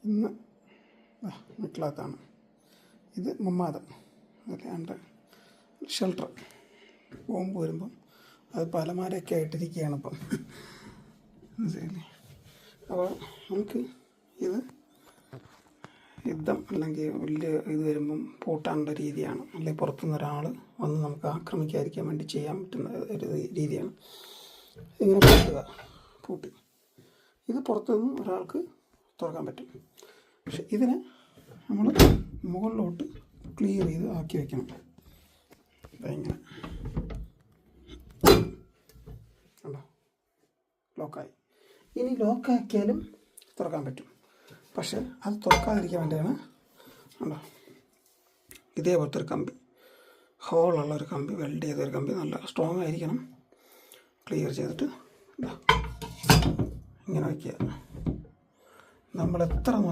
ഇന്ന് മിക്ലാത്താണ്. ഇത് മമ്മാദം അല്ലാണ്ട് ഷെൽട്ടർ. ബോംബ് വരുമ്പം അത് പലമാരൊക്കെ ആയിട്ടിരിക്കുകയാണ് ഇപ്പം. മനസ്സിലായില്ലേ? അപ്പോൾ നമുക്ക് ഇത് യുദ്ധം അല്ലെങ്കിൽ വലിയ ഇത് വരുമ്പം പൂട്ടാനുള്ള രീതിയാണ്. അല്ലെങ്കിൽ പുറത്തുനിന്ന് ഒരാൾ വന്ന് നമുക്ക് ആക്രമിക്കാതിരിക്കാൻ വേണ്ടി ചെയ്യാൻ പറ്റുന്ന ഒരു രീതിയാണ്. ഇങ്ങനെ പൂട്ടി ഇത് പുറത്തുനിന്ന് ഒരാൾക്ക് തുറക്കാൻ പറ്റും. പക്ഷെ ഇതിനെ നമ്മൾ മുകളിലോട്ട് ക്ലിയർ ചെയ്ത് ആക്കി വയ്ക്കണം. ഇങ്ങനെ ഉണ്ടോ, ലോക്കായി. ഇനി ലോക്കാക്കിയാലും തുറക്കാൻ പറ്റും. പക്ഷെ അത് തുറക്കാതിരിക്കാൻ വേണ്ടിയാണ് ഉണ്ടോ ഇതേപോലത്തെ ഒരു കമ്പി, ഹോളുള്ളൊരു കമ്പി, വെൽഡ് ചെയ്തൊരു കമ്പി, നല്ല സ്ട്രോങ് ആയിരിക്കണം. ക്ലിയർ ചെയ്തിട്ട് ഇങ്ങനെ വയ്ക്കുക. നമ്മൾ എത്ര